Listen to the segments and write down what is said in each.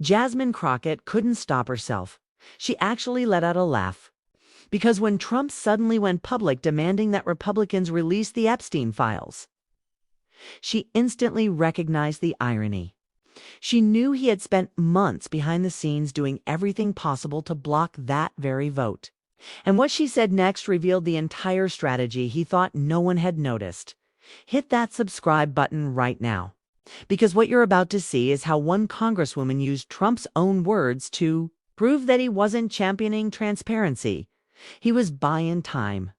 Jasmine Crockett couldn't stop herself. She actually let out a laugh. Because when Trump suddenly went public demanding that Republicans release the Epstein files, she instantly recognized the irony. She knew he had spent months behind the scenes doing everything possible to block that very vote. And what she said next revealed the entire strategy he thought no one had noticed. Hit that subscribe button right now. Because what you're about to see is how one congresswoman used Trump's own words to prove that he wasn't championing transparency. He was buying time.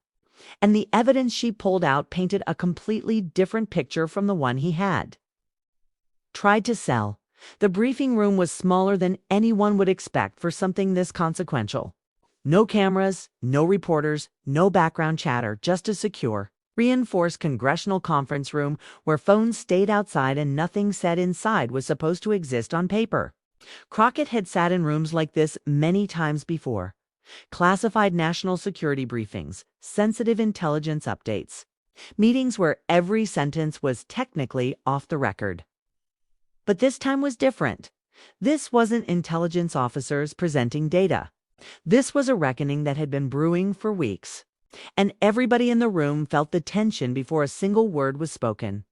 And the evidence she pulled out painted a completely different picture from the one he had tried to sell. The briefing room was smaller than anyone would expect for something this consequential. No cameras, no reporters, no background chatter, just a secure, reinforced congressional conference room where phones stayed outside and nothing said inside was supposed to exist on paper. Crockett had sat in rooms like this many times before. Classified national security briefings, sensitive intelligence updates, meetings where every sentence was technically off the record. But this time was different. This wasn't intelligence officers presenting data. This was a reckoning that had been brewing for weeks. And everybody in the room felt the tension before a single word was spoken.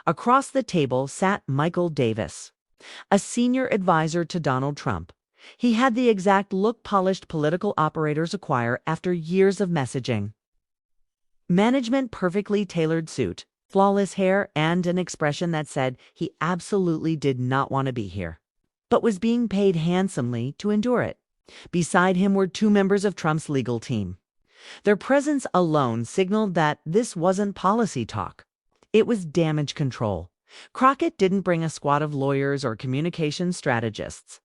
Across the table sat Michael Davis, a senior advisor to Donald Trump. He had the exact look polished political operators acquire after years of messaging. Management perfectly tailored suit, flawless hair, and an expression that said he absolutely did not want to be here, but was being paid handsomely to endure it. Beside him were two members of Trump's legal team. Their presence alone signaled that this wasn't policy talk. It was damage control. Crockett didn't bring a squad of lawyers or communication strategists.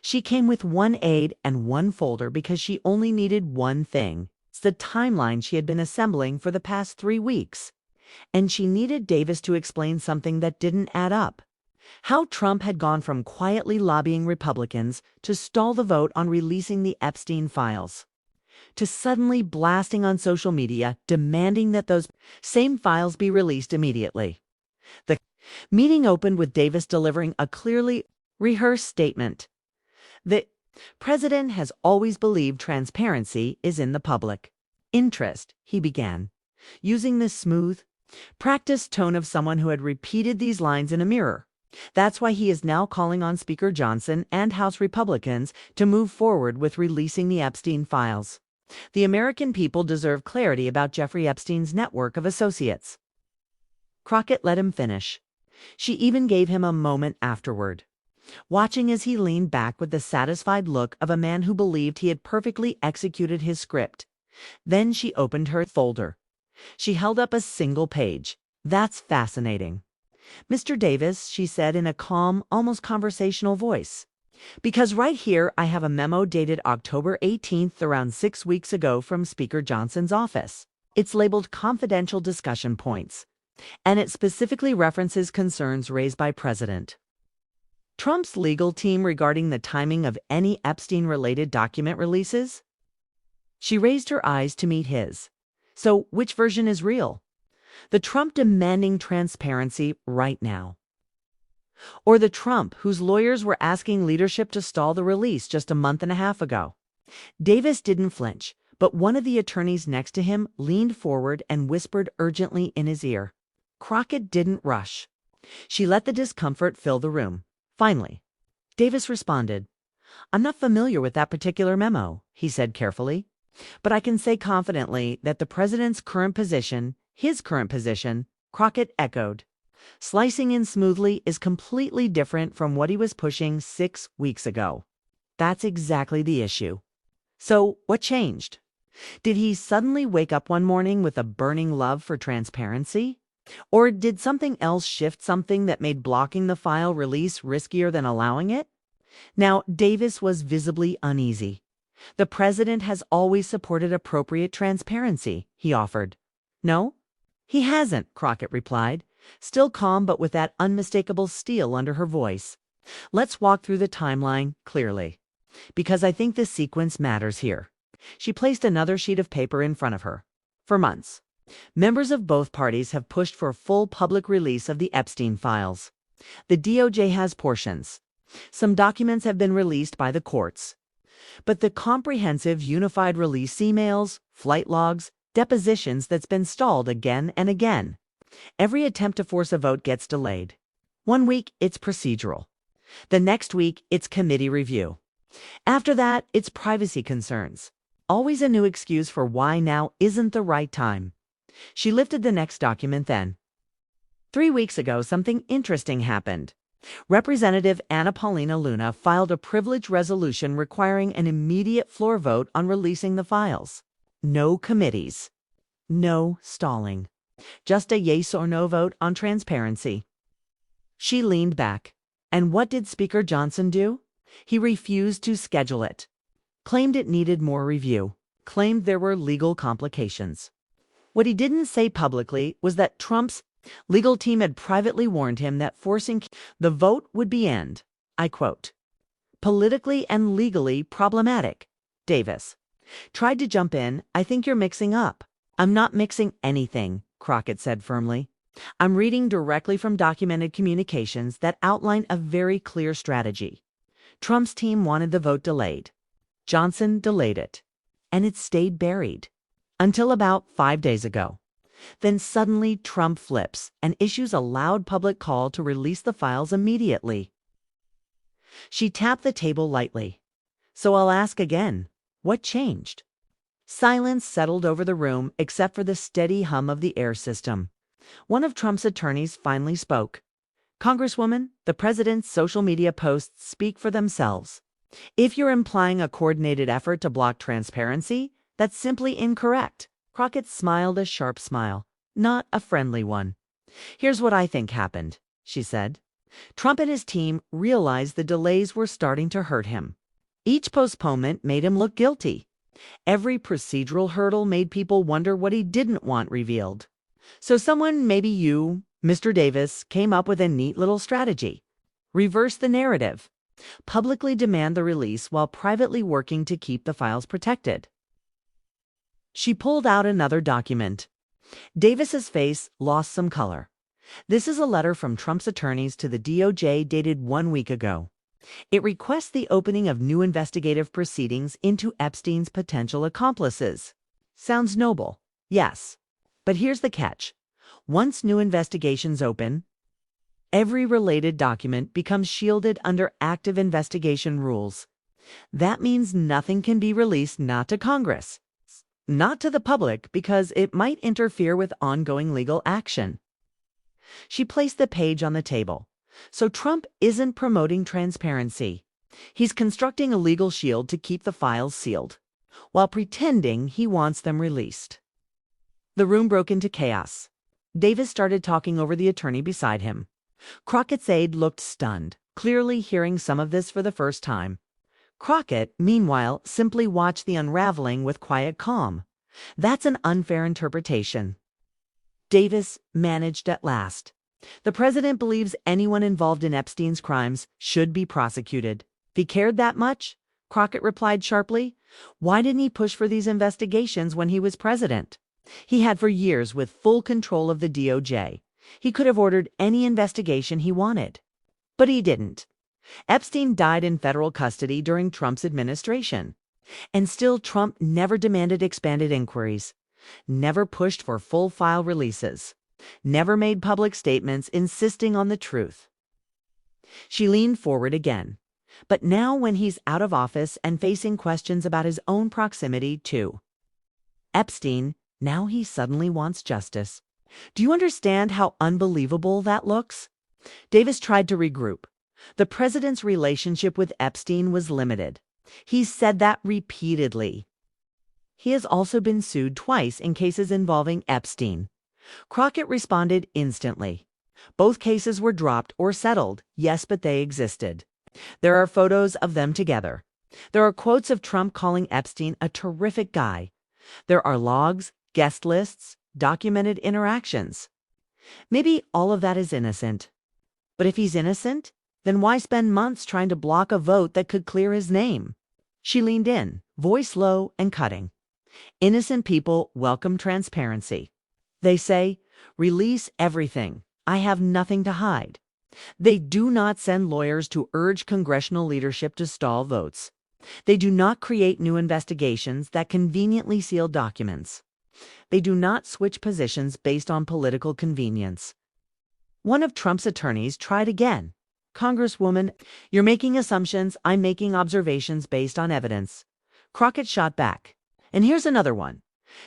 She came with one aide and one folder because she only needed one thing. It's the timeline she had been assembling for the past 3 weeks. And she needed Davis to explain something that didn't add up. How Trump had gone from quietly lobbying Republicans to stall the vote on releasing the Epstein files, to suddenly blasting on social media demanding that those same files be released immediately. The meeting opened with Davis delivering a clearly rehearsed statement. The president has always believed transparency is in the public interest, he began, using the smooth, practiced tone of someone who had repeated these lines in a mirror. That's why he is now calling on Speaker Johnson and House Republicans to move forward with releasing the Epstein files. The American people deserve clarity about Jeffrey Epstein's network of associates. Crockett let him finish. She even gave him a moment afterward, watching as he leaned back with the satisfied look of a man who believed he had perfectly executed his script. Then she opened her folder. She held up a single page. That's fascinating. Mr. Davis, she said in a calm, almost conversational voice, because right here I have a memo dated October 18th, around 6 weeks ago from Speaker Johnson's office. It's labeled Confidential Discussion Points, and it specifically references concerns raised by President Trump's legal team regarding the timing of any Epstein-related document releases. She raised her eyes to meet his. So which version is real? The Trump demanding transparency right now, or the Trump whose lawyers were asking leadership to stall the release just a month and a half ago? Davis didn't flinch, but one of the attorneys next to him leaned forward and whispered urgently in his ear. Crockett didn't rush. She let the discomfort fill the room. Finally, Davis responded. "I'm not familiar with that particular memo," he said carefully, "but I can say confidently that the president's current position, his current position," Crockett echoed, "slicing in smoothly, is completely different from what he was pushing 6 weeks ago." That's exactly the issue. So what changed? Did he suddenly wake up one morning with a burning love for transparency? Or did something else shift, something that made blocking the file release riskier than allowing it? Now, Davis was visibly uneasy. "The president has always supported appropriate transparency," he offered. "No, he hasn't," Crockett replied, still calm but with that unmistakable steel under her voice. "Let's walk through the timeline clearly, because I think the sequence matters here." She placed another sheet of paper in front of her. For months, members of both parties have pushed for full public release of the Epstein files. The DOJ has portions. Some documents have been released by the courts. But the comprehensive unified release emails, flight logs, depositions that's been stalled again and again. Every attempt to force a vote gets delayed. One week, it's procedural. The next week, it's committee review. After that, it's privacy concerns. Always a new excuse for why now isn't the right time. She lifted the next document then. 3 weeks ago, something interesting happened. Representative Anna Paulina Luna filed a privilege resolution requiring an immediate floor vote on releasing the files. No committees. No stalling. Just a yes or no vote on transparency. She leaned back. And what did Speaker Johnson do? He refused to schedule it. Claimed it needed more review. Claimed there were legal complications. What he didn't say publicly was that Trump's legal team had privately warned him that forcing the vote would be I quote, politically and legally problematic. Davis tried to jump in. I think you're mixing up. I'm not mixing anything, Crockett said firmly. I'm reading directly from documented communications that outline a very clear strategy. Trump's team wanted the vote delayed. Johnson delayed it. And it stayed buried. Until about 5 days ago. Then suddenly Trump flips and issues a loud public call to release the files immediately. She tapped the table lightly. So I'll ask again, what changed? Silence settled over the room except for the steady hum of the air system. One of Trump's attorneys finally spoke. Congresswoman, the president's social media posts speak for themselves. If you're implying a coordinated effort to block transparency, that's simply incorrect. Crockett smiled a sharp smile, not a friendly one. Here's what I think happened, she said. Trump and his team realized the delays were starting to hurt him. Each postponement made him look guilty. Every procedural hurdle made people wonder what he didn't want revealed. So someone, maybe you, Mr. Davis, came up with a neat little strategy. Reverse the narrative. Publicly demand the release while privately working to keep the files protected. She pulled out another document. Davis's face lost some color. This is a letter from Trump's attorneys to the DOJ dated 1 week ago. It requests the opening of new investigative proceedings into Epstein's potential accomplices. Sounds noble, yes. But here's the catch. Once new investigations open, every related document becomes shielded under active investigation rules. That means nothing can be released, not to Congress, not to the public, because it might interfere with ongoing legal action. She placed the page on the table. So Trump isn't promoting transparency. He's constructing a legal shield to keep the files sealed, while pretending he wants them released. The room broke into chaos. Davis started talking over the attorney beside him. Crockett's aide looked stunned, clearly hearing some of this for the first time. Crockett, meanwhile, simply watched the unraveling with quiet calm. That's an unfair interpretation. Davis managed at last. The president believes anyone involved in Epstein's crimes should be prosecuted. If he cared that much, Crockett replied sharply, why didn't he push for these investigations when he was president? He had for years with full control of the DOJ. He could have ordered any investigation he wanted. But he didn't. Epstein died in federal custody during Trump's administration. And still Trump never demanded expanded inquiries, never pushed for full file releases, never made public statements insisting on the truth. She leaned forward again. But now when he's out of office and facing questions about his own proximity to Epstein, now he suddenly wants justice. Do you understand how unbelievable that looks? Davis tried to regroup. The president's relationship with Epstein was limited. He's said that repeatedly. He has also been sued twice in cases involving Epstein. Crockett responded instantly. Both cases were dropped or settled, yes, but they existed. There are photos of them together. There are quotes of Trump calling Epstein a terrific guy. There are logs, guest lists, documented interactions. Maybe all of that is innocent. But if he's innocent, then why spend months trying to block a vote that could clear his name? She leaned in, voice low and cutting. Innocent people welcome transparency. They say, release everything. I have nothing to hide. They do not send lawyers to urge congressional leadership to stall votes. They do not create new investigations that conveniently seal documents. They do not switch positions based on political convenience. One of Trump's attorneys tried again. "Congresswoman, you're making assumptions. I'm making observations based on evidence." Crockett shot back. And here's another one.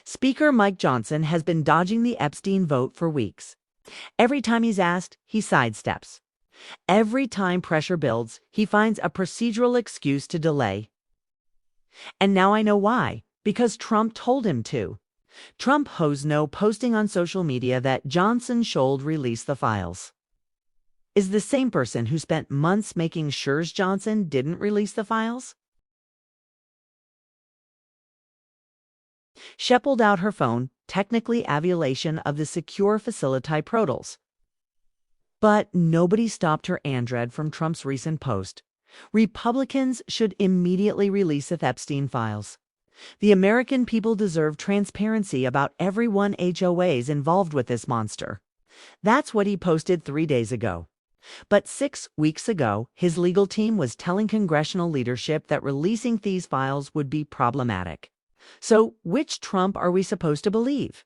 "Speaker Mike Johnson has been dodging the Epstein vote for weeks. Every time he's asked, he sidesteps. Every time pressure builds, he finds a procedural excuse to delay. And now I know why. Because Trump told him to." Trump hoes no posting on social media that Johnson should release the files. Is the same person who spent months making sure Johnson didn't release the files. She pulled out her phone, technically a violation of the secure facility protocols. But nobody stopped her andread from Trump's recent post. Republicans should immediately release the Epstein files. The American people deserve transparency about everyone HOAs involved with this monster. That's what he posted 3 days ago. But 6 weeks ago, his legal team was telling congressional leadership that releasing these files would be problematic. So, which Trump are we supposed to believe?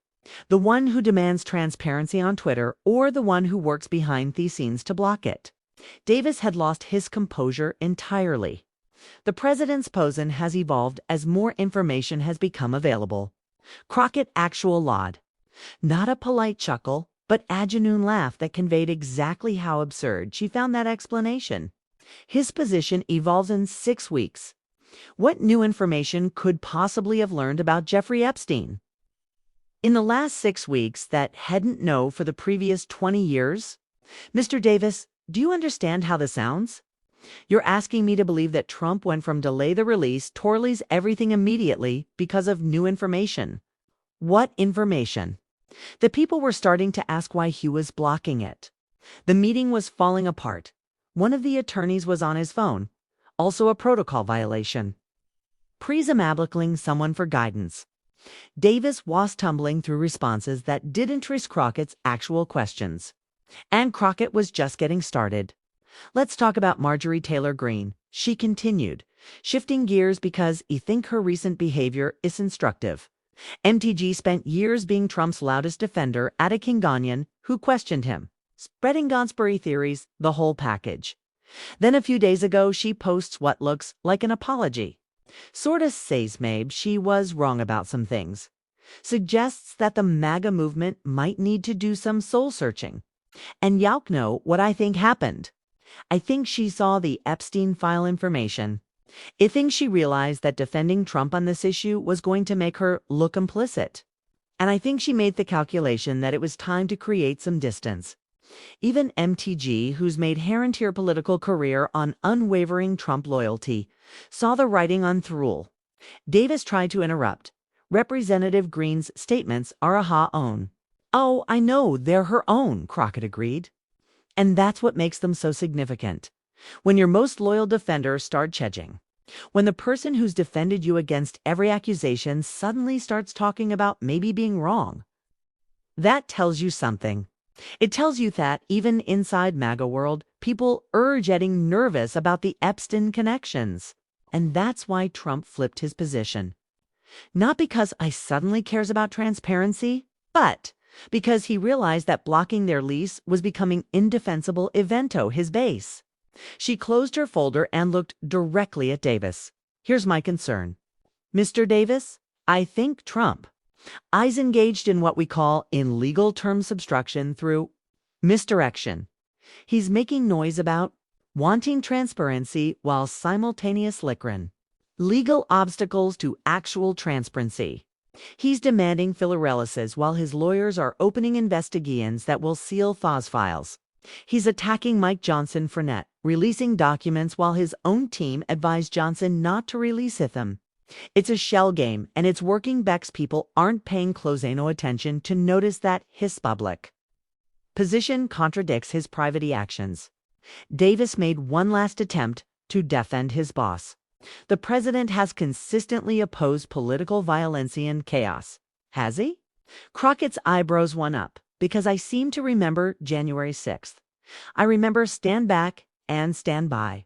The one who demands transparency on Twitter, or the one who works behind the scenes to block it? Davis had lost his composure entirely. The president's posing has evolved as more information has become available. Crockett actual laud. Not a polite chuckle, but a genuine laugh that conveyed exactly how absurd she found that explanation. His position evolves in 6 weeks. What new information could possibly have learned about Jeffrey Epstein? In the last 6 weeks that hadn't known for the previous 20 years? Mr. Davis, do you understand how this sounds? You're asking me to believe that Trump went from delay the release to release everything immediately because of new information. What information? The people were starting to ask why he was blocking it. The meeting was falling apart. One of the attorneys was on his phone. Also a protocol violation. Presumably someone for guidance. Davis was tumbling through responses that didn't risk Crockett's actual questions. And Crockett was just getting started. "Let's talk about Marjorie Taylor Greene," she continued, shifting gears because I think her recent behavior is instructive. MTG spent years being Trump's loudest defender at a Kingonian who questioned him, spreading conspiracy theories, the whole package. Then a few days ago, she posts what looks like an apology. Sorta says maybe she was wrong about some things. Suggests that the MAGA movement might need to do some soul searching. And y'all know what I think happened. I think she saw the Epstein file information. I think she realized that defending Trump on this issue was going to make her look implicit. And I think she made the calculation that it was time to create some distance. Even MTG, who's made hair and tear political career on unwavering Trump loyalty, saw the writing on the wall. Davis tried to interrupt. Representative Greene's statements are her own. "Oh, I know, they're her own," Crockett agreed. "And that's what makes them so significant. When your most loyal defender starts hedging. When the person who's defended you against every accusation suddenly starts talking about maybe being wrong. That tells you something. It tells you that even inside MAGA world, people are getting nervous about the Epstein connections. And that's why Trump flipped his position. Not because I suddenly cares about transparency, but because he realized that blocking their lease was becoming indefensible evento his base." She closed her folder and looked directly at Davis. "Here's my concern. Mr. Davis, I think Trump is engaged in what we call in legal terms obstruction through misdirection. He's making noise about wanting transparency while simultaneous liquoring. Legal obstacles to actual transparency. He's demanding filarialises while his lawyers are opening investigations that will seal FOS files. He's attacking Mike Johnson for net, releasing documents while his own team advised Johnson not to release them. It's a shell game, and it's working because people aren't paying close enough attention to notice that his public position contradicts his private actions." Davis made one last attempt to defend his boss. "The president has consistently opposed political violence and chaos. Has he?" Crockett's eyebrows went up, because I seem to remember January 6th. I remember stand back and stand by.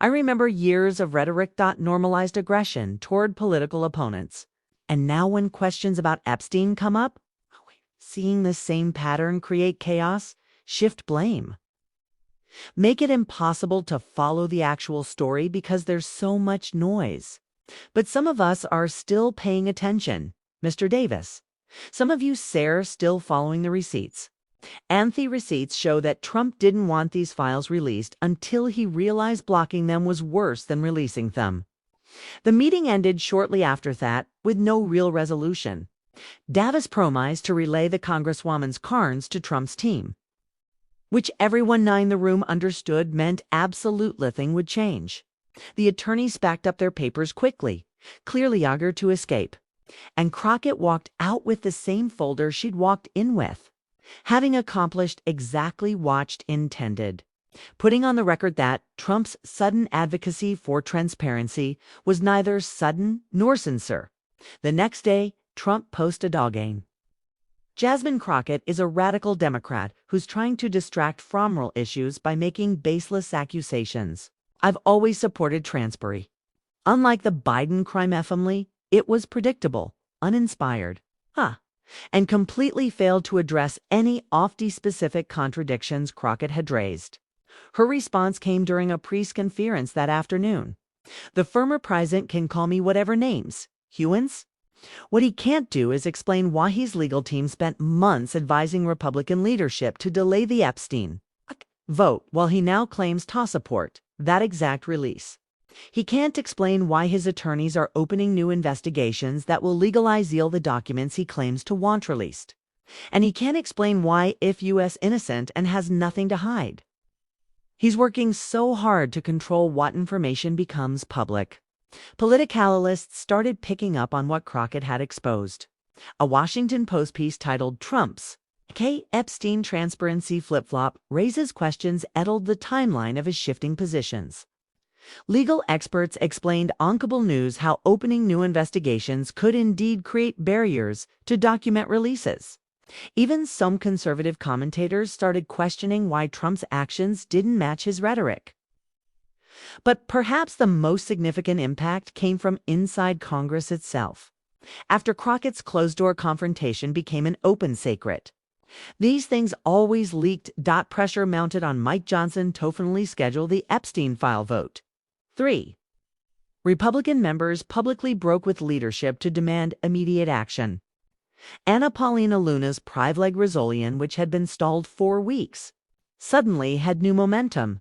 I remember years of rhetoric that normalized aggression toward political opponents. And now when questions about Epstein come up, seeing the same pattern create chaos, shift blame. Make it impossible to follow the actual story because there's so much noise. But some of us are still paying attention, Mr. Davis. Some of you, Sarah, still following the receipts. And the receipts show that Trump didn't want these files released until he realized blocking them was worse than releasing them. The meeting ended shortly after that with no real resolution. Davis promised to relay the Congresswoman's cards to Trump's team, which everyone in the room understood meant absolute nothing would change. The attorneys backed up their papers quickly, clearly eager to escape, and Crockett walked out with the same folder she'd walked in with, having accomplished exactly what she'd intended, putting on the record that Trump's sudden advocacy for transparency was neither sudden nor sincere. The next day, Trump posted again. Jasmine Crockett is a radical Democrat who's trying to distract from real issues by making baseless accusations. I've always supported transparency. Unlike the Biden crime family, it was predictable, uninspired, and completely failed to address any off-specific contradictions Crockett had raised. Her response came during a press conference that afternoon. The former president can call me whatever names, Hewins. What he can't do is explain why his legal team spent months advising Republican leadership to delay the Epstein vote while he now claims to support that exact release. He can't explain why his attorneys are opening new investigations that will legalize the documents he claims to want released. And he can't explain why, if U.S. innocent and has nothing to hide. He's working so hard to control what information becomes public. Politicalists started picking up on what Crockett had exposed. A Washington Post piece titled Trump's Epstein Transparency Flip-Flop raises questions addled the timeline of his shifting positions. Legal experts explained on cable news how opening new investigations could indeed create barriers to document releases. Even some conservative commentators started questioning why Trump's actions didn't match his rhetoric. But perhaps the most significant impact came from inside Congress itself, after Crockett's closed-door confrontation became an open secret. These things always leaked. Pressure mounted on Mike Johnson to finally schedule the Epstein file vote. 3. Republican members publicly broke with leadership to demand immediate action. Anna Paulina Luna's privilege resolution, which had been stalled 4 weeks, suddenly had new momentum.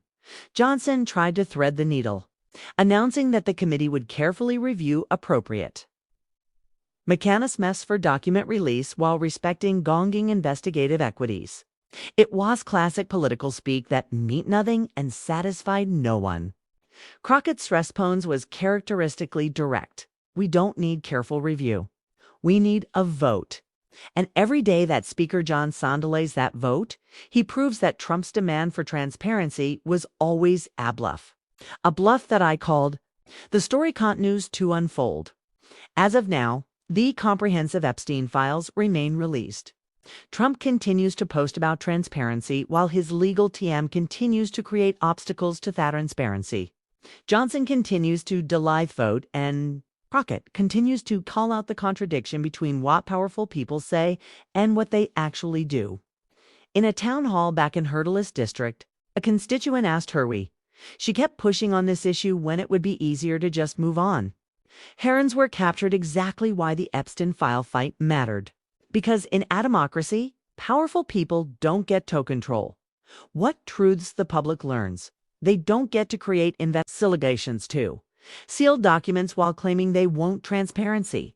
Johnson tried to thread the needle, announcing that the committee would carefully review appropriate mechanisms for document release while respecting gonging investigative equities. It was classic political speak that meant nothing and satisfied no one. Crockett's response was characteristically direct. We don't need careful review. We need a vote. And every day that Speaker Johnson delays that vote, he proves that Trump's demand for transparency was always a bluff. A bluff that I called, the story continues to unfold. As of now, the comprehensive Epstein files remain released. Trump continues to post about transparency while his legal team continues to create obstacles to that transparency. Johnson continues to delay vote, and Crockett continues to call out the contradiction between what powerful people say and what they actually do. In a town hall back in Hurdless District, a constituent asked Herwey. She kept pushing on this issue when it would be easier to just move on. Herons were captured exactly why the Epstein file fight mattered. Because in a democracy, powerful people don't get to control what truths the public learns. They don't get to create investigations too. Sealed documents while claiming they won't transparency.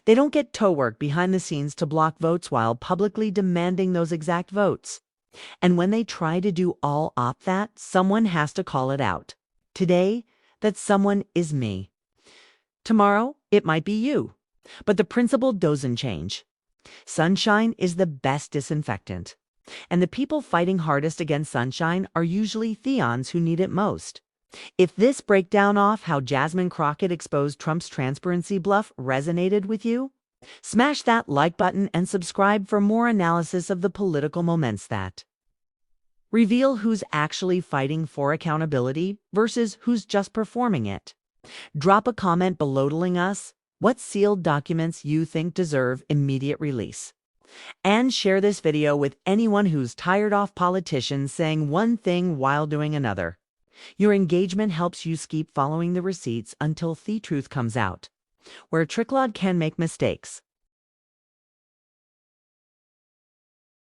They don't get to work behind the scenes to block votes while publicly demanding those exact votes. And when they try to do all of that, someone has to call it out. Today, that someone is me. Tomorrow, it might be you. But the principle doesn't change. Sunshine is the best disinfectant. And the people fighting hardest against sunshine are usually theons who need it most. If this breakdown of how Jasmine Crockett exposed Trump's transparency bluff resonated with you, smash that like button and subscribe for more analysis of the political moments that Reveal who's actually fighting for accountability versus who's just performing it. Drop a comment below telling us what sealed documents you think deserve immediate release. And share this video with anyone who's tired of politicians saying one thing while doing another. Your engagement helps you keep following the receipts until the truth comes out. Where Tricklod can make mistakes,